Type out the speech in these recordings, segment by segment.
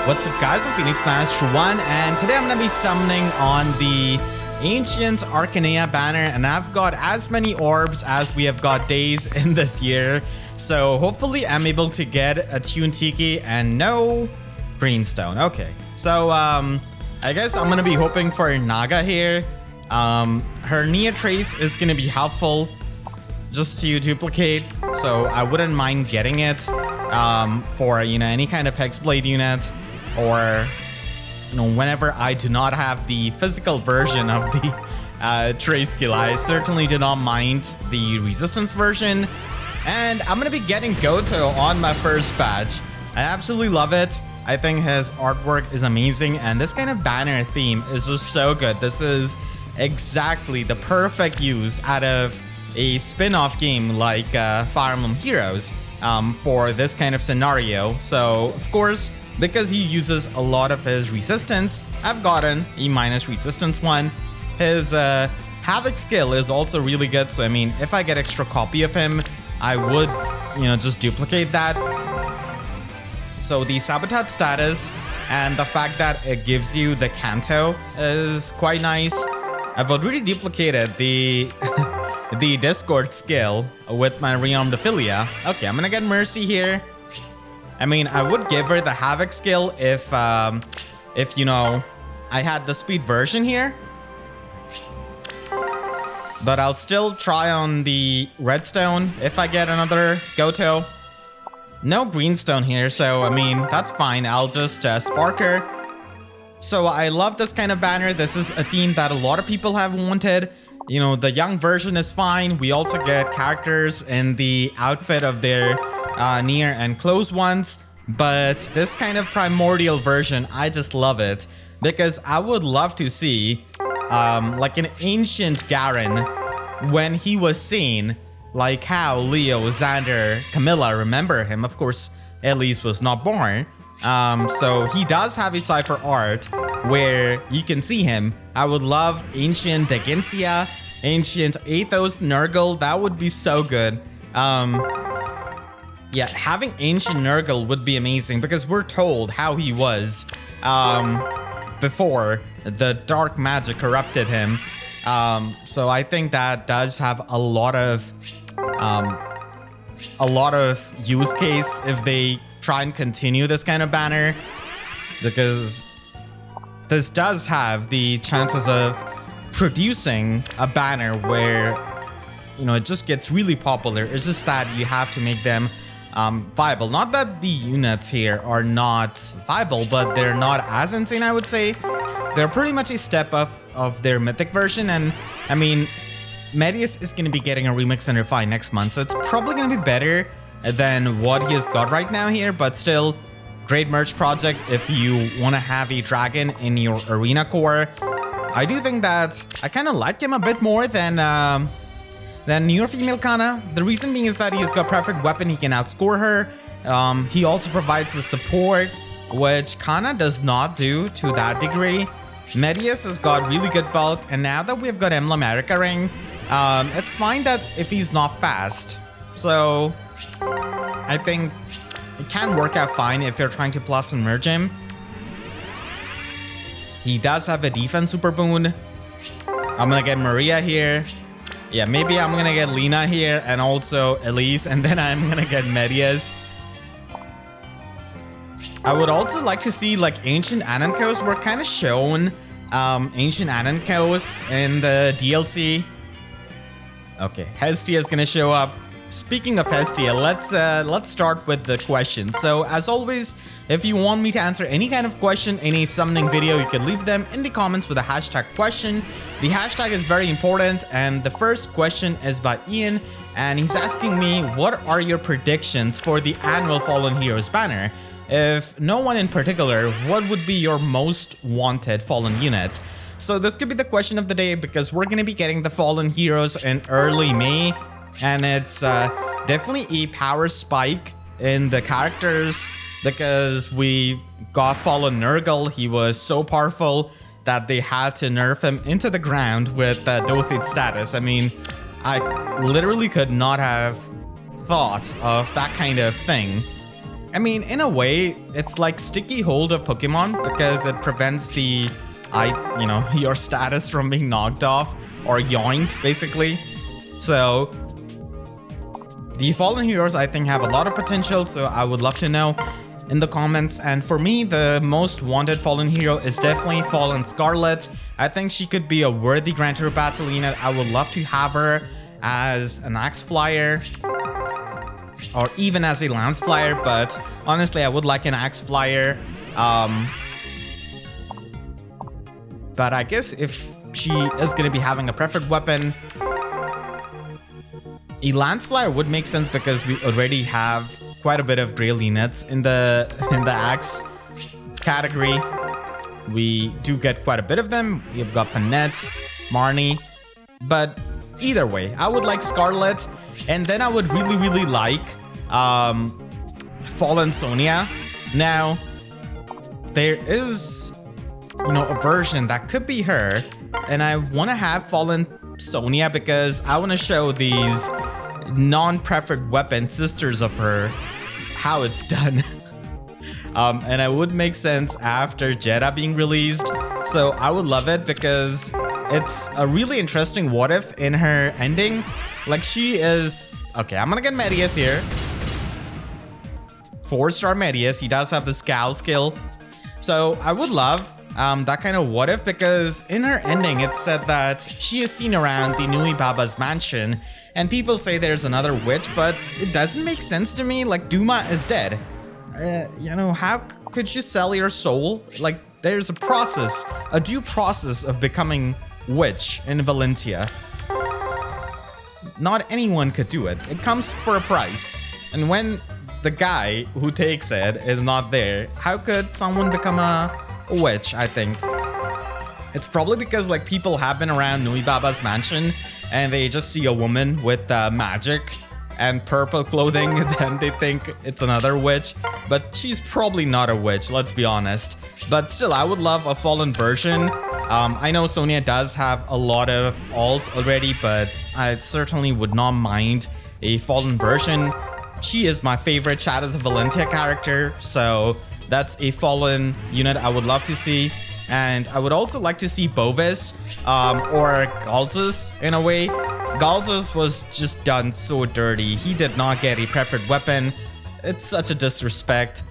What's up guys, I'm Phoenix Master 1 and today I'm going to be summoning on the Ancient Archanea banner, and I've got as many orbs as we have got days in this year. So hopefully I'm able to get Attuned Tiki and no greenstone. Okay, so I guess I'm going to be hoping for Naga here. Her Nia Trace is going to be helpful just to duplicate, so I wouldn't mind getting it for, you know, any kind of Hexblade unit, or, you know, whenever I do not have the physical version of the Trace skill. I certainly do not mind the resistance version, and I'm gonna be getting Gotoh on my first batch. I absolutely love it. I think his artwork is amazing, and this kind of banner theme is just so good. This is exactly the perfect use out of a spin-off game like Fire Emblem Heroes for this kind of scenario. So of course, because he uses a lot of his resistance, I've gotten E- resistance 1. His Havoc skill is also really good, so I mean, if I get extra copy of him, I would, you know, just duplicate that. So the Sabotage status and the fact that it gives you the Canto is quite nice. I've already duplicated the the Discord skill with my Rearmed Ophelia. Okay, I'm gonna get Mercy here. I mean, I would give her the Havoc skill if you know, I had the speed version here. But I'll still try on the Redstone if I get another Gotoh. No Greenstone here, so I mean, that's fine. I'll just spark her. So I love this kind of banner. This is a theme that a lot of people have wanted. You know, the young version is fine. We also get characters in the outfit of their near and close ones. But this kind of primordial version, I just love it. Because I would love to see like an ancient Garen when he was seen. Like how Leo, Xander, Camilla remember him. Of course, Elise was not born. So he does have a cipher art where you can see him. I would love Ancient Degensia, Ancient Athos, Nurgle. That would be so good. Yeah, having Ancient Nurgle would be amazing because we're told how he was before the dark magic corrupted him. So I think that does have a lot of use case if they try and continue this kind of banner, because this does have the chances of producing a banner where, you know, it just gets really popular. It's just that you have to make them viable. Not that the units here are not viable, but they're not as insane, I would say. They're pretty much a step up of their mythic version, and I mean, Medeus is going to be getting a remix and refine next month, so it's probably going to be better than what he has got right now here, but still, great merch project if you want to have a dragon in your arena core. I do think that I kind of like him a bit more than newer female Kana. The reason being is that he has got perfect weapon, he can outscore her. He also provides the support, which Kana does not do to that degree. Medeus has got really good bulk, and now that we've got Emblem Erica Ring, it's fine that if he's not fast. So I think it can work out fine if you're trying to plus and merge him. He does have a defense super boon. I'm gonna get Maria here. Yeah, maybe I'm gonna get Lena here and also Elise, and then I'm gonna get Medeus. I would also like to see like Ancient Anankos were kind of shown. Ancient Anankos in the DLC. Okay, Hestia is gonna show up. Speaking of Hestia, let's start with the question. So as always, if you want me to answer any kind of question in a summoning video, you can leave them in the comments with the hashtag question. The hashtag is very important, and the first question is by Ian, and he's asking me, what are your predictions for the annual Fallen Heroes banner? If no one in particular, what would be your most wanted Fallen unit? So this could be the question of the day, because we're going to be getting the Fallen Heroes in early May. And it's definitely a power spike in the characters, because we got Fallen Nurgle. He was so powerful that they had to nerf him into the ground with dosage status. I mean, I literally could not have thought of that kind of thing. I mean, in a way, it's like sticky hold of Pokemon because it prevents the, your status from being knocked off or yoinked, basically. So the Fallen Heroes, I think, have a lot of potential, so I would love to know in the comments. And for me, the most wanted Fallen Hero is definitely Fallen Scarlet. I think she could be a worthy Grand Tour battle unit. I would love to have her as an Axe Flyer or even as a Lance Flyer, but honestly, I would like an Axe Flyer. But I guess if she is going to be having a preferred weapon, a Lance Flyer would make sense because we already have quite a bit of Grail units in the Axe category. We do get quite a bit of them. We've got Panette, Marnie, but either way, I would like Scarlet, and then I would really like Fallen Sonia. Now, there is, a version that could be her, and I want to have Fallen Sonia because I want to show these non-preferred weapon sisters of her how it's done. And it would make sense after Jeddah being released, so I would love it because it's a really interesting what if in her ending. Like, she is okay. I'm gonna get Medeus here. 4-star Medeus. He does have the scowl skill, so I would love that kind of what if, because in her ending it said that she is seen around the Nui Baba's mansion, and people say there's another witch, but it doesn't make sense to me. Like, Duma is dead. How could you sell your soul? Like, there's a process, a due process of becoming witch in Valentia. Not anyone could do it. It comes for a price. And when the guy who takes it is not there, how could someone become a witch? I think it's probably because, like, people have been around Nui Baba's mansion and they just see a woman with magic and purple clothing, then they think it's another witch, but she's probably not a witch, let's be honest. But still, I would love a Fallen version. I know Sonia does have a lot of alts already, but I certainly would not mind a Fallen version. She is my favorite Shadows of Valentia character, so that's a Fallen unit I would love to see. And I would also like to see Bovis or Galtus in a way. Galtus was just done so dirty. He did not get a preferred weapon. It's such a disrespect.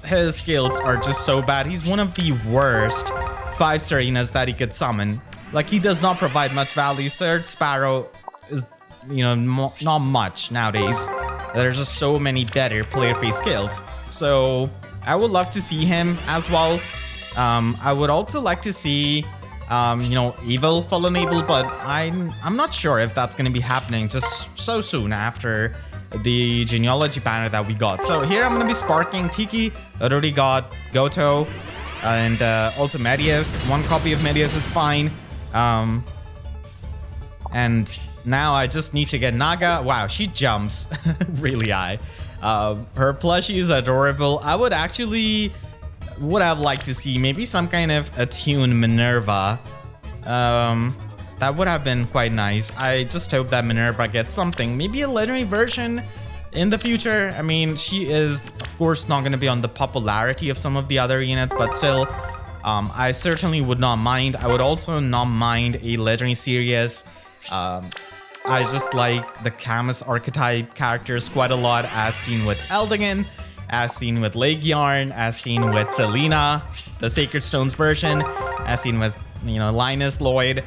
His skills are just so bad. He's one of the worst 5-star Inas that he could summon. Like, he does not provide much value. Surge Sparrow is, not much nowadays. There's just so many better player face skills. So I would love to see him as well. I would also like to see Evil, Fallen Evil, but I'm not sure if that's going to be happening just so soon after the genealogy banner that we got. So here I'm going to be sparking Tiki. I already got Gotoh and also Medeus. One copy of Medeus is fine. And now I just need to get Naga. Wow, she jumps really high. Her plushie is adorable. I would actually have liked to see maybe some kind of attuned Minerva. That would have been quite nice. I just hope that Minerva gets something, maybe a legendary version in the future. I mean, she is of course not going to be on the popularity of some of the other units, but still, I certainly would not mind. I would also not mind a legendary series. I just like the Camus archetype characters quite a lot, as seen with Eldigan, as seen with Legiarn, as seen with Selena, the Sacred Stones version, as seen with, Linus Lloyd.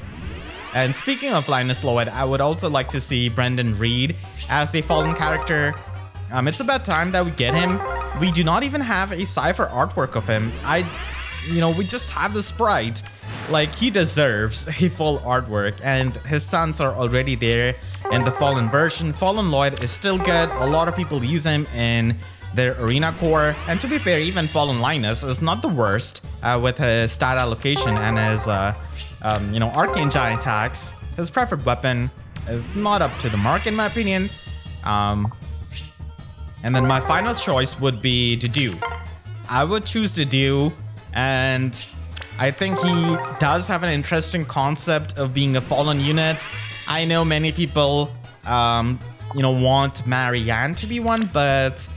And speaking of Linus Lloyd, I would also like to see Brendan Reed as a Fallen character. It's about time that we get him. We do not even have a Cypher artwork of him. We just have the sprite. Like, he deserves a full artwork, and his sons are already there in the Fallen version. Fallen Lloyd is still good. A lot of people use him in their arena core, and to be fair, even Fallen Linus is not the worst with his stat allocation and his arcane giant attacks. His preferred weapon is not up to the mark in my opinion. And then my final choice would be Demote. I would choose Demote, and I think he does have an interesting concept of being a Fallen unit. I know many people want Marianne to be one, but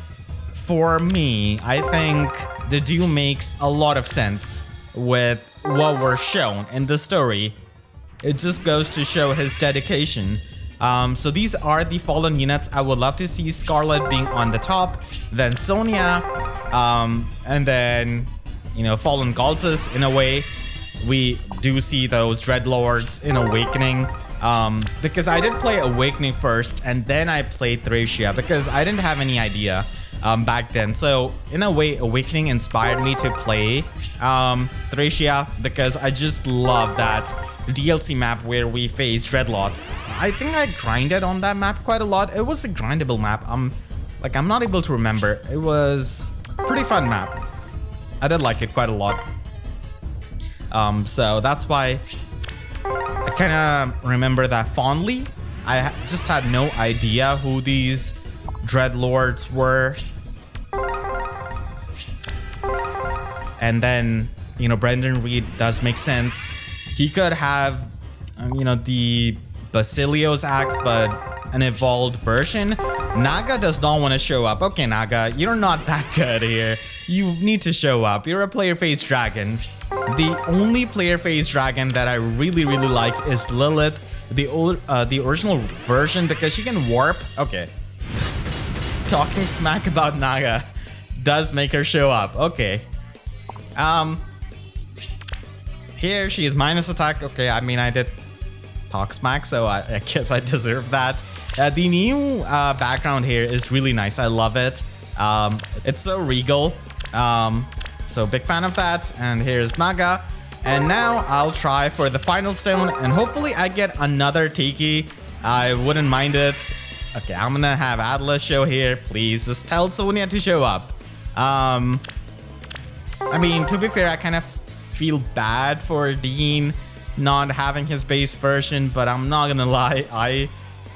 for me, I think the duel makes a lot of sense with what we're shown in the story. It just goes to show his dedication. So these are the fallen units. I would love to see Scarlet being on the top, then Sonia, and then, you know, fallen goddesses in a way. We do see those Dreadlords in Awakening, because I did play Awakening first and then I played Thracia because I didn't have any idea back then. So in a way, Awakening inspired me to play Thracia because I just love that DLC map where we face Dreadlords. I think I grinded on that map quite a lot. It was a grindable map. I'm not able to remember. It was a pretty fun map. I did like it quite a lot. So that's why I kind of remember that fondly. I just had no idea who these Dreadlords were. And then, you know, Brendan Reed does make sense. He could have, you know, the Basilios axe, but an evolved version. Naga does not want to show up. Okay, Naga, you're not that good here. You need to show up. You're a player-faced dragon. The only player-faced dragon that I really like is Lilith, the original version, because she can warp. Okay. Talking smack about Naga does make her show up. Okay. Here she is minus attack. Okay, I mean, I did talk smack, so I guess I deserve that. The new background here is really nice. I love it. It's so regal. So big fan of that. And here's Naga. And now I'll try for the final stone, and hopefully I get another Tiki. I wouldn't mind it. Okay, I'm gonna have Atlas show here. Please just tell Sonia to show up. I mean, to be fair, I kind of feel bad for Dean not having his base version, but I'm not gonna lie, I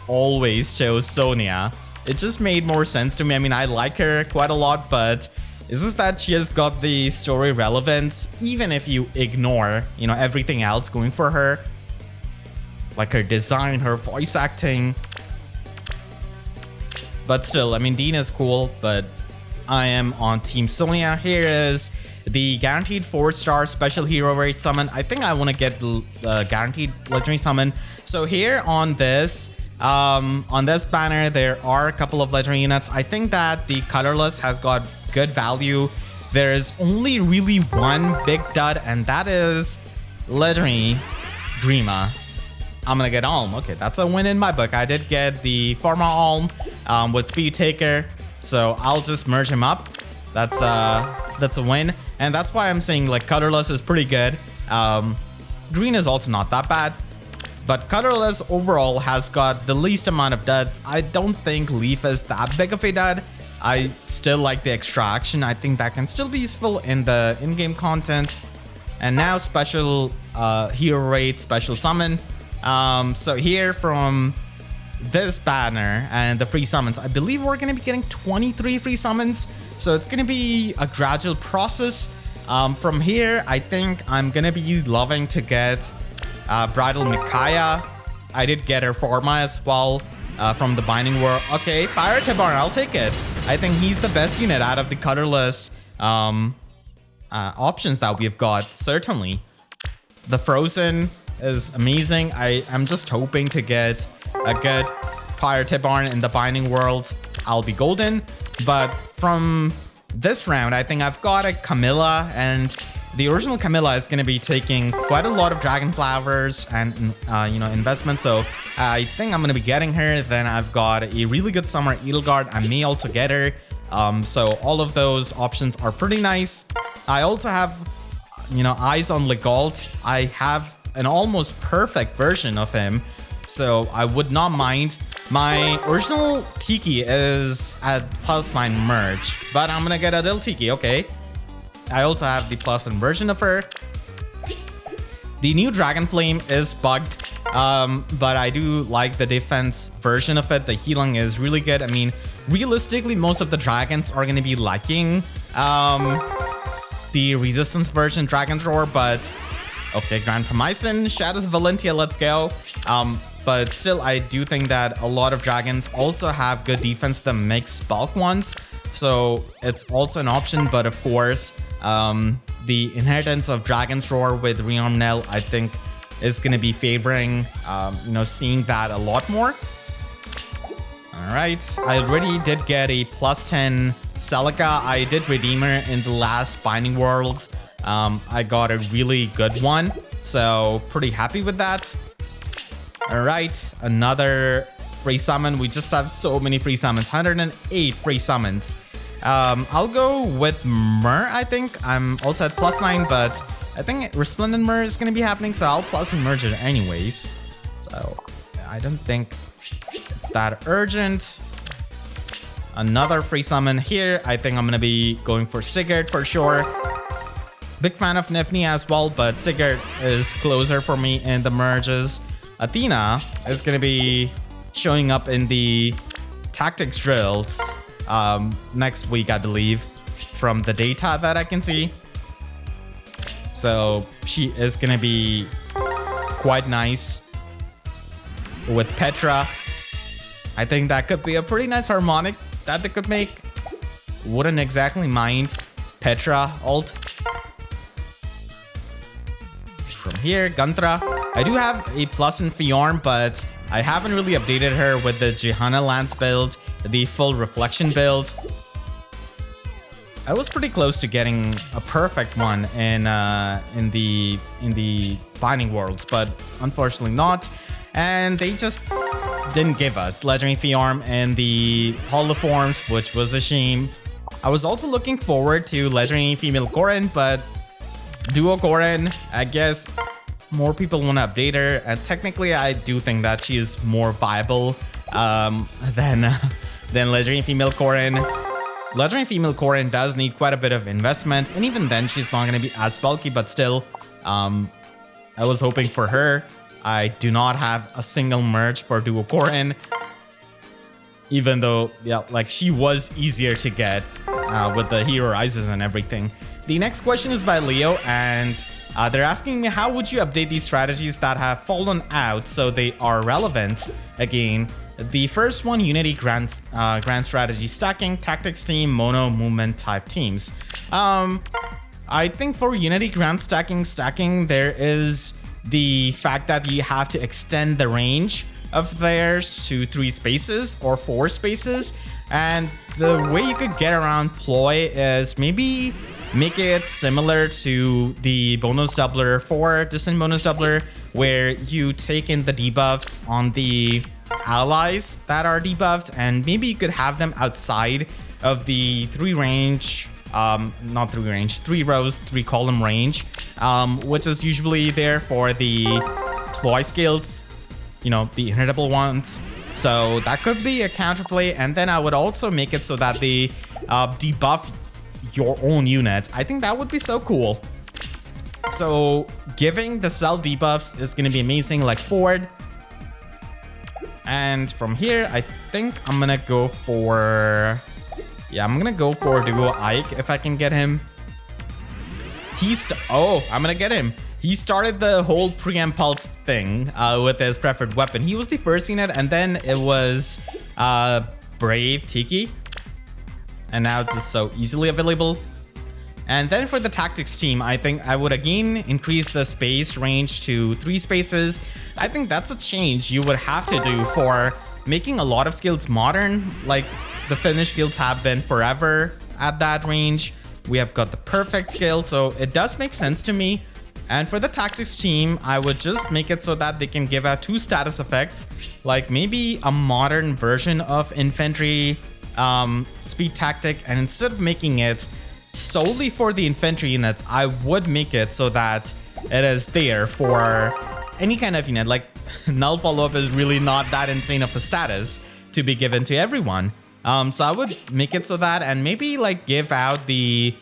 always chose Sonia. It just made more sense to me. I mean, I like her quite a lot, but it's just that she has got the story relevance, even if you ignore, you know, everything else going for her. Like her design, her voice acting. But still, I mean, Dean is cool, but I am on Team Sonia. Here is the guaranteed 4-star special hero rate summon. I think I want to get the guaranteed legendary summon. So here on this banner, there are a couple of legendary units. I think that the colorless has got good value. There's only really one big dud, and that is legendary Grima. I'm gonna get Alm. Okay, that's a win in my book. I did get the Pharma Alm with Speed Taker, so I'll just merge him up. That's a win, and that's why I'm saying like colorless is pretty good. Green is also not that bad, but colorless overall has got the least amount of duds. I don't think Leaf is that big of a dud. I still like the extraction. I think that can still be useful in the in-game content. And now special hero rate, special summon. So here from this banner and the free summons, I believe we're going to be getting 23 free summons. So it's going to be a gradual process. From here, I think I'm going to be loving to get Bridal Micaiah. I did get her Forma as well from the Binding World. Okay, Pirate Tabarn, I'll take it. I think he's the best unit out of the colorless options that we've got, certainly. The Frozen is amazing. I'm just hoping to get a good Pirate Tabarn in the Binding Worlds. I'll be golden. But from this round, I think I've got a Camilla, and the original Camilla is going to be taking quite a lot of Dragon Flowers and you know, investment. So I think I'm going to be getting her. Then I've got a really good Summer Edelgard. I may also get her. So all of those options are pretty nice. I also have, you know, eyes on Legault. I have an almost perfect version of him, so I would not mind. My original Tiki is at +9 merge, but I'm gonna get a Dil Tiki. Okay, I also have the +1 version of her. The new Dragon Flame is bugged, but I do like the defense version of it. The healing is really good. I mean, realistically, most of the dragons are gonna be liking the resistance version Dragon's Roar, but okay, Grand Promycin, Shadows of Valentia, let's go. But still, I do think that a lot of dragons also have good defense, the mixed bulk ones. so it's also an option. But of course, the inheritance of Dragon's Roar with Rearm Nell, I think, is going to be favoring, seeing that a lot more. All right, I already did get a +10 Celica. I did redeem her in the last Binding Worlds. I got a really good one, so pretty happy with that. All right, another free summon. We just have so many free summons, 108 free summons. I'll go with Myrrh, I think. I'm also at +9, but I think Resplendent Myrrh is going to be happening, so I'll plus Emerge it anyways. So I don't think it's that urgent. Another free summon here. I think I'm going to be going for Sigurd for sure. Big fan of Nifny as well, but Sigurd is closer for me in the merges. Athena is going to be showing up in the tactics drills next week, I believe, from the data that I can see. So she is going to be quite nice with Petra. I think that could be a pretty nice harmonic that they could make. Wouldn't exactly mind Petra ult. From here, Guntra. I do have a plus in Fjorm, but I haven't really updated her with the Johanna Lance build, the full reflection build. I was pretty close to getting a perfect one in the Binding Worlds, but unfortunately not. And they just didn't give us Legendary Fjorm and the Holoforms, which was a shame. I was also looking forward to Legendary Female Corrin, but Duo Corrin, I guess more people want to update her, and technically I do think that she is more viable than Legendary Female Corrin. Legendary Female Corrin does need quite a bit of investment, and even then she's not going to be as bulky, but still, I was hoping for her. I do not have a single merge for Duo Corrin, even though, yeah, like she was easier to get with the Hero Rises and everything. The next question is by Leo, and they're asking me, how would you update these strategies that have fallen out so they are relevant again? The first one, Unity Grand Strategy Stacking, Tactics Team, Mono Movement type teams. I think for Unity Grand Stacking, there is the fact that you have to extend the range of theirs to 3 spaces or 4 spaces. And the way you could get around Ploy is maybe make it similar to the bonus doubler for Distant Bonus Doubler, where you take in the debuffs on the allies that are debuffed, and maybe you could have them outside of the 3 rows, 3 column range, which is usually there for the Ploy skills, the inheritable ones. So that could be a counterplay, and then I would also make it so that they debuff your own unit. I think that would be so cool. So giving the self debuffs is going to be amazing, like Ford. And from here, I think I'm going to go for... Yeah, I'm going to go for Duo Ike if I can get him. I'm going to get him. He started the whole pre-amp pulse thing with his preferred weapon. He was the first unit, and then it was Brave Tiki. And now it's just so easily available. And then for the tactics team, I think I would again increase the space range to 3 spaces. I think that's a change you would have to do for making a lot of skills modern. Like the Finnish guilds have been forever at that range. We have got the perfect skill, so it does make sense to me. And for the tactics team, I would just make it so that they can give out 2 status effects, like maybe a modern version of infantry speed tactic, and instead of making it solely for the infantry units, I would make it so that it is there for any kind of unit. Like null follow-up is really not that insane of a status to be given to everyone. So I would make it so that, and maybe like give out the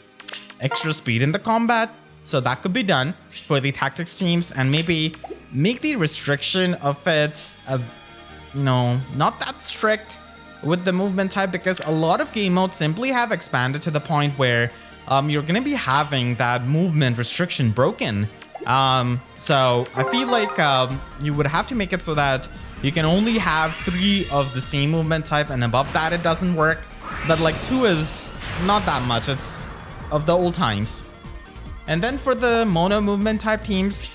extra speed in the combat. So that could be done for the tactics teams, and maybe make the restriction of it, not that strict with the movement type, because a lot of game modes simply have expanded to the point where you're going to be having that movement restriction broken. So I feel like you would have to make it so that you can only have 3 of the same movement type, and above that it doesn't work. but like 2 is not that much. It's of the old times. And then for the mono movement type teams,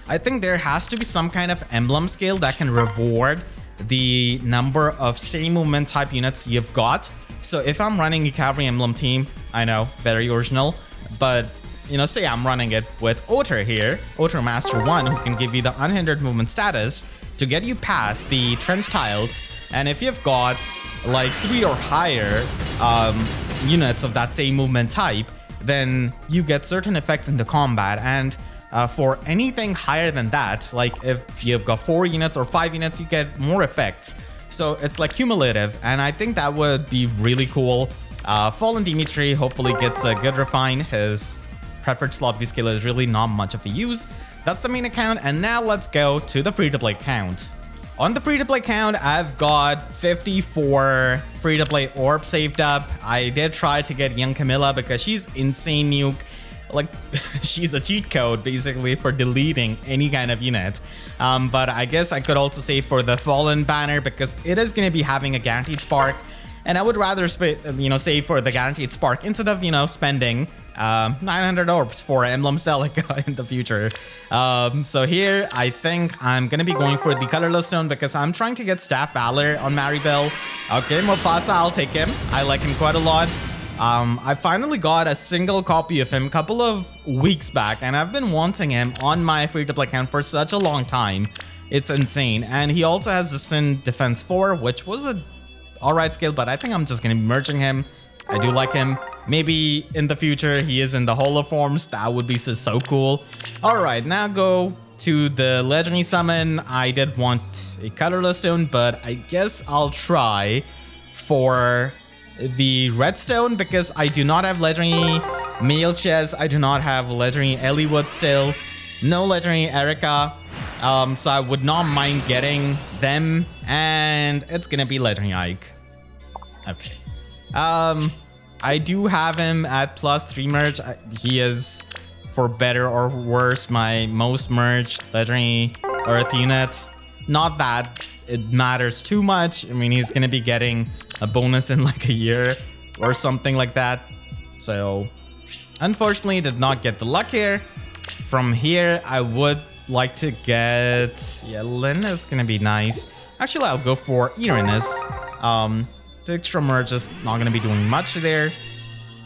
I think there has to be some kind of emblem scale that can reward the number of same movement type units you've got. So if I'm running a cavalry emblem team, I know, very original, but you know, say I'm running it with Otter here, Otter Master 1, who can give you the unhindered movement status to get you past the trench tiles. And if you've got like 3 or higher units of that same movement type, then you get certain effects in the combat. And for anything higher than that, like if you've got 4 units or 5 units, you get more effects. So it's like cumulative, and I think that would be really cool. Fallen Dimitri hopefully gets a good refine. His preferred slot B skill is really not much of a use. That's the main account, and now let's go to the free-to-play account. On the free-to-play account, I've got 54 free-to-play orbs saved up. I did try to get Young Camilla because she's insane nuke. Like, she's a cheat code basically for deleting any kind of unit. But I guess I could also say for the Fallen banner because it is going to be having a guaranteed spark. And I would rather, save for the guaranteed spark instead of, spending 900 orbs for Emblem Celica in the future. So here, I think I'm going to be going for the Colorless Stone because I'm trying to get Staff Valor on Maribel. Okay, Mufasa, I'll take him. I like him quite a lot. I finally got a single copy of him a couple of weeks back, and I've been wanting him on my free-to-play account for such a long time. It's insane. And he also has the Sin Defense 4, which was a alright skill, but I think I'm just going to be merging him. I do like him. Maybe in the future he is in the holo forms. That would be so cool. Alright, now go to the Legendary Summon. I did want a Colorless Stone, but I guess I'll try for the Redstone because I do not have Legendary Male Chess. I do not have Legendary Eliwood still. No Legendary Erica. So I would not mind getting them, and it's gonna be Legendary Ike. Okay. I do have him at +3 merge. He is, for better or worse, my most merged Legendary Earth unit. Not that it matters too much. I mean, he's gonna be getting a bonus in like a year or something like that. So, unfortunately, did not get the luck here. From here, I would like to get... Yeah, Lyn is gonna be nice. Actually, I'll go for Erinus. The extra merge is not gonna be doing much there.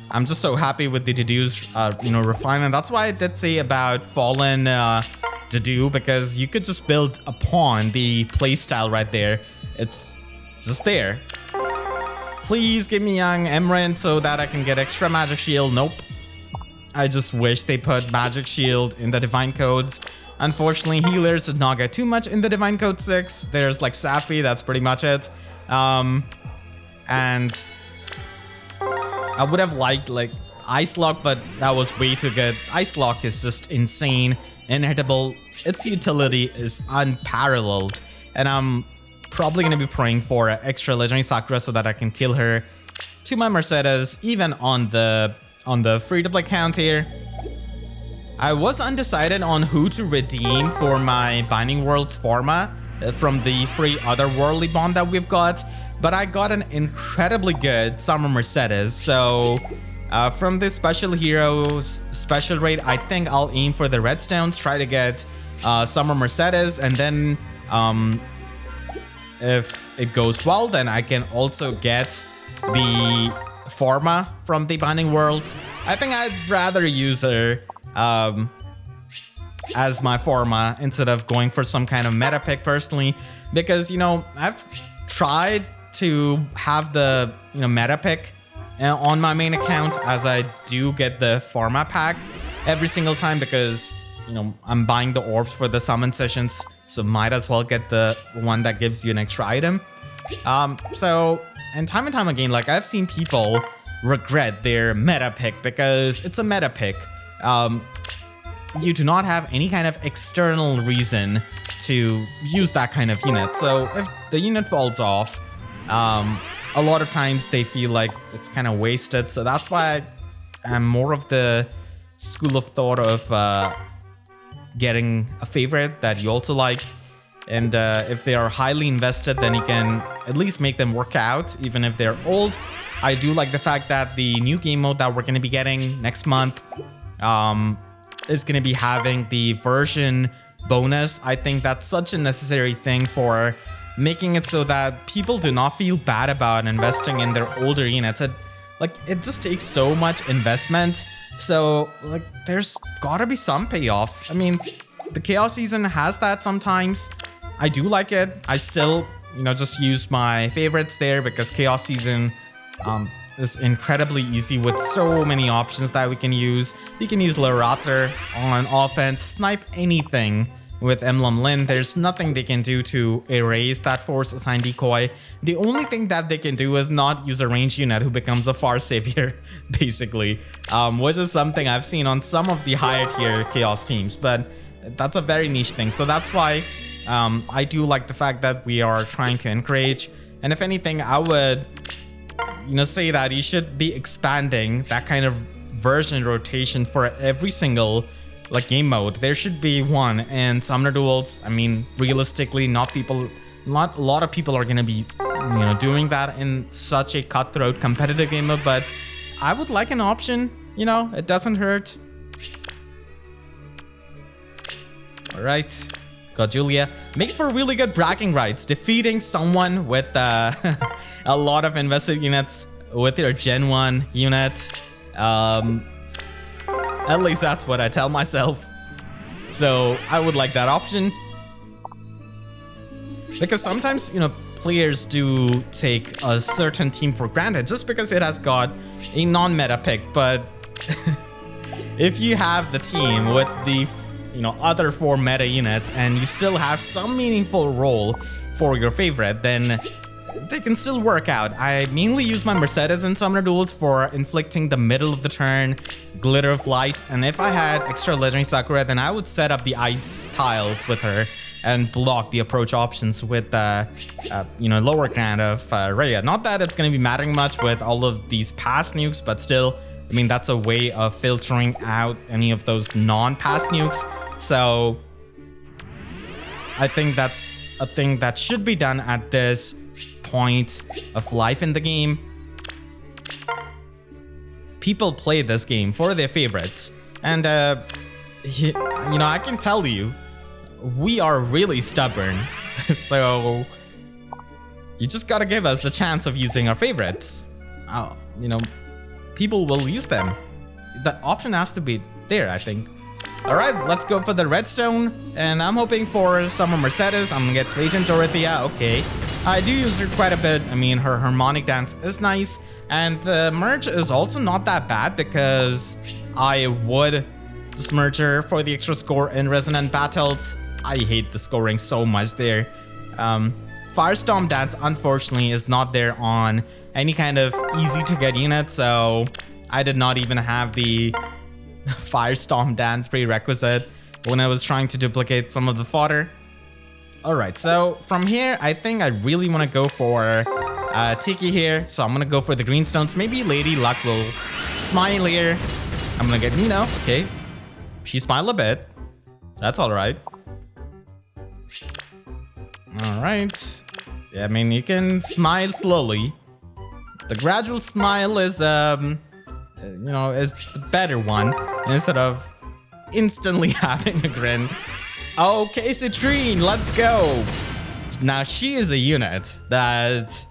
I'm just so happy with the Dedu's, refinement. That's why I did say about Fallen Dedu, because you could just build upon the playstyle right there. It's just there. Please give me Young Emrand so that I can get extra Magic Shield. Nope. I just wish they put Magic Shield in the Divine Codes. Unfortunately, healers did not get too much in the Divine Code 6. There's like Safi, that's pretty much it. And I would have liked like Ice Lock, but that was way too good. Ice Lock is just insane, inhittable. Its utility is unparalleled, and I'm probably going to be praying for an extra Legendary Sakura so that I can kill her to my Mercedes, even on the free-to-play account here. I was undecided on who to redeem for my Binding Worlds Pharma from the free Otherworldly bond that we've got, but I got an incredibly good Summer Mercedes. So from this Special Heroes Special Raid, I think I'll aim for the Redstones, try to get Summer Mercedes, and then if it goes well, then I can also get the Pharma from the Binding Worlds. I think I'd rather use her as my Pharma instead of going for some kind of meta pick personally, because I've tried to have the meta pick on my main account, as I do get the Pharma pack every single time because I'm buying the orbs for the summon sessions, so might as well get the one that gives you an extra item. And time again, like, I've seen people regret their meta pick because it's a meta pick. You do not have any kind of external reason to use that kind of unit. So if the unit falls off, a lot of times they feel like it's kind of wasted. So that's why I'm more of the school of thought of getting a favorite that you also like. And if they are highly invested, then you can at least make them work out, even if they're old. I do like the fact that the new game mode that we're going to be getting next month is going to be having the version bonus. I think that's such a necessary thing for making it so that people do not feel bad about investing in their older units. It just takes so much investment. So like there's gotta be some payoff. I mean, the Chaos season has that sometimes. I do like it. I still, just use my favorites there because Chaos season is incredibly easy with so many options that we can use. You can use Lerater on offense, snipe anything with Emblem Lin. There's nothing they can do to erase that force assigned decoy. The only thing that they can do is not use a range unit who becomes a far savior, basically, which is something I've seen on some of the higher tier Chaos teams, but that's a very niche thing. So that's why I do like the fact that we are trying to encourage, and if anything, I would say that you should be expanding that kind of version rotation for every single game mode. There should be one. And Summoner Duels, I mean, realistically, not a lot of people are gonna be doing that in such a cutthroat competitive game mode, but I would like an option. It doesn't hurt. All right, got Julia. Makes for really good bragging rights, defeating someone with a lot of invested units with your Gen 1 unit. At least that's what I tell myself. So I would like that option. Because sometimes, players do take a certain team for granted just because it has got a non-meta pick. But if you have the team with the, other 4 meta units and you still have some meaningful role for your favorite, then they can still work out. I mainly use my Mercedes in Summoner Duels for inflicting the middle of the turn, Glitter of Light, and if I had extra Legendary Sakura, then I would set up the ice tiles with her and block the approach options with lower ground of Rhea. Not that it's going to be mattering much with all of these pass nukes, but still, I mean, that's a way of filtering out any of those non-pass nukes. So I think that's a thing that should be done at this point of life in the game. People play this game for their favorites, and I can tell you, we are really stubborn. So you just gotta give us the chance of using our favorites. People will use them. The option has to be there, I think. Alright, let's go for the redstone, and I'm hoping for Summer Mercedes. I'm gonna get Legend Dorothea. Okay, I do use her quite a bit. I mean, her harmonic dance is nice, and the merge is also not that bad because I would just merge her for the extra score in resonant battles. I hate the scoring so much there. Firestorm dance, unfortunately, is not there on any kind of easy to get unit, so I did not even have the Firestorm dance prerequisite when I was trying to duplicate some of the fodder. Alright, so from here, I think I really want to go for Tiki here, so I'm going to go for the greenstones. Maybe Lady Luck will smile here. I'm going to get Nino. Okay, she smiled a bit. That's alright. Alright. Yeah, I mean, you can smile slowly. The gradual smile is is the better one instead of instantly having a grin. Okay, Citrine, let's go. Now, she is a unit that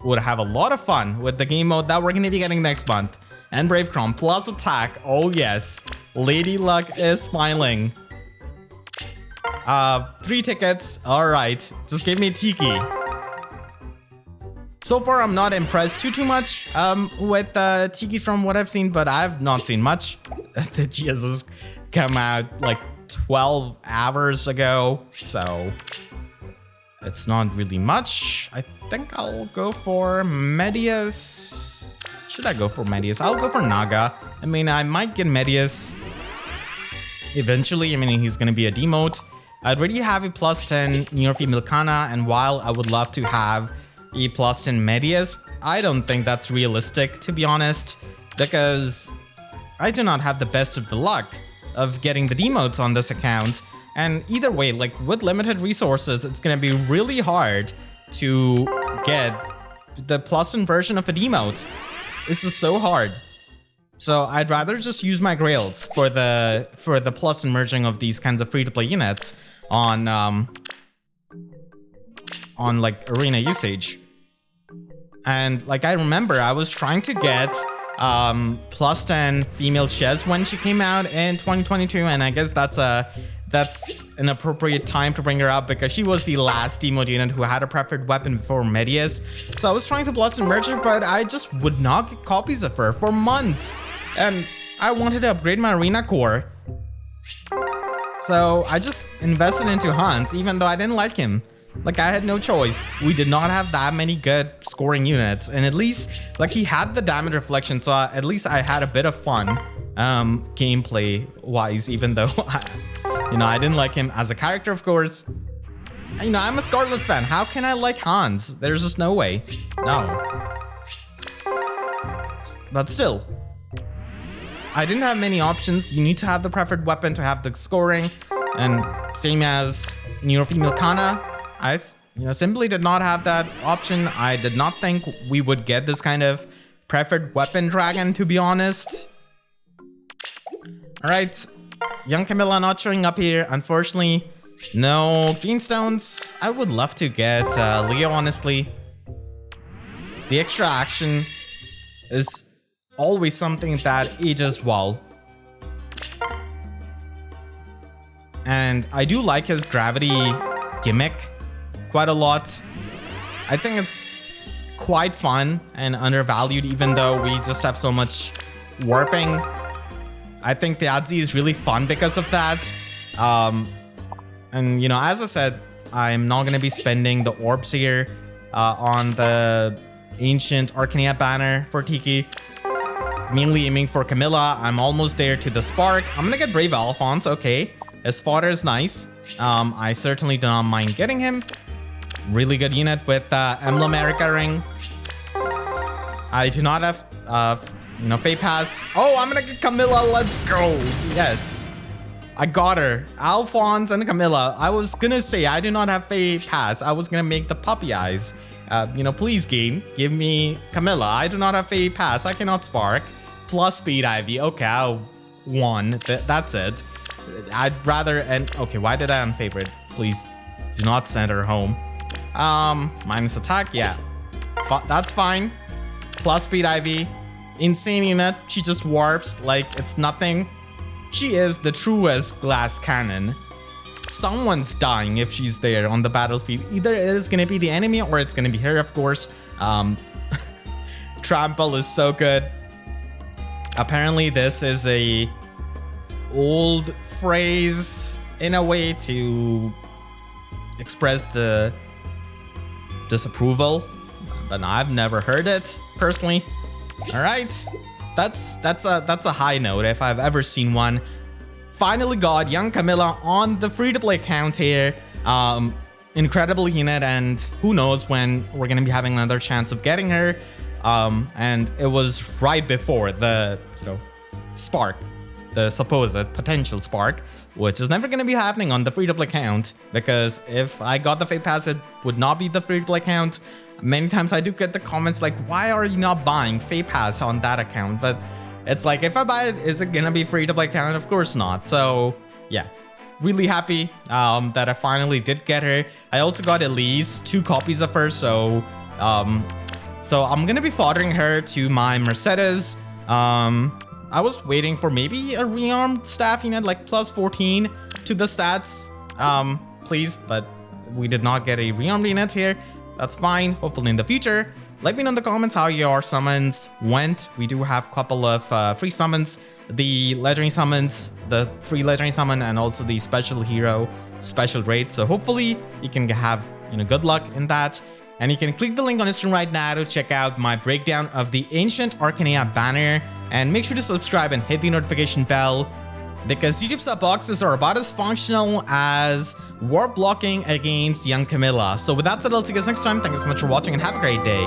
would have a lot of fun with the game mode that we're going to be getting next month. And Brave Crom plus attack. Oh, yes. Lady Luck is smiling. 3 tickets. All right. Just give me Tiki. So far, I'm not impressed too much with Tiki from what I've seen, but I've not seen much. The GS has come out like 12 hours ago, so it's not really much. I think I'll go for Medeus. Should I go for Medeus? I'll go for Naga. I mean, I might get Medeus eventually. I mean, he's going to be a demote. I'd already have a plus 10 near-female Kana, and while I would love to have a plus 10 Medeus, I don't think that's realistic, to be honest, because I do not have the best of the luck of getting the demotes on this account. And either way, like with limited resources, it's gonna be really hard to get the plus-in version of a Demote. This is so hard. So I'd rather just use my grails for the plus-in merging of these kinds of free-to-play units on like arena usage. And like I remember I was trying to get plus 10 female Shez when she came out in 2022, and I guess that's an appropriate time to bring her up because she was the last Demote unit who had a preferred weapon before Medeus. So I was trying to plus and merge her, but I just would not get copies of her for months. And I wanted to upgrade my arena core. So I just invested into Hans, even though I didn't like him. Like, I had no choice. We did not have that many good scoring units, and at least like he had the damage reflection, so at least I had a bit of fun gameplay wise, even though I didn't like him as a character, of course. I'm a Scarlet fan. How can I like Hans? There's just no way. No. But still, I didn't have many options. You need to have the preferred weapon to have the scoring, and same as female Kana. I simply did not have that option. I did not think we would get this kind of preferred weapon dragon, to be honest. Alright, Young Camilla not showing up here, unfortunately. No greenstones. I would love to get Leo, honestly. The extra action is always something that ages well. And I do like his gravity gimmick quite a lot. I think it's quite fun and undervalued, even though we just have so much warping. I think the ABXY is really fun because of that. And as I said, I'm not going to be spending the orbs here on the Ancient Archanea banner for Tiki. Mainly aiming for Camilla. I'm almost there to the Spark. I'm going to get Brave Alphonse, okay. His fodder is nice. I certainly do not mind getting him. Really good unit with Emblem Erica ring. I do not have Fate Pass. Oh, I'm gonna get Camilla. Let's go. Yes, I got her. Alphonse and Camilla. I was gonna say I do not have Fate Pass. I was gonna make the puppy eyes. Please game, give me Camilla. I do not have Fate Pass. I cannot Spark. Plus Speed Ivy. Okay, I won. That's it. I'd rather okay, why did I unfavorite? Please do not send her home. Minus attack, yeah. That's fine. Plus Speed Ivy. Insane unit. She just warps like it's nothing. She is the truest glass cannon. Someone's dying if she's there on the battlefield. Either it is gonna be the enemy or it's gonna be her, of course. Trample is so good. Apparently this is a old phrase in a way to express the disapproval, but I've never heard it personally. All right, that's a high note if I've ever seen one. Finally got Young Camilla on the free-to-play account here. Incredible unit, and who knows when we're gonna be having another chance of getting her. And it was right before the Spark, the supposed potential Spark, which is never going to be happening on the free-to-play account, because if I got the Fate Pass, it would not be the free-to-play account. Many times I do get the comments like, why are you not buying Fate Pass on that account? But it's like, if I buy it, is it going to be free-to-play account? Of course not. So yeah, really happy that I finally did get her. I also got at least 2 copies of her, so I'm going to be foddering her to my Mercedes. I was waiting for maybe a rearmed staff unit, like plus 14 to the stats, please, but we did not get a rearmed unit here. That's fine. Hopefully in the future. Let me know in the comments how your summons went. We do have a couple of free summons, the legendary summons, the free legendary summon, and also the special hero special raid. So hopefully you can have good luck in that. And you can click the link on the screen right now to check out my breakdown of the Ancient Archanea banner. And make sure to subscribe and hit the notification bell, because YouTube sub boxes are about as functional as warp blocking against Young Camilla. So with that said, I'll see you guys next time. Thank you so much for watching and have a great day.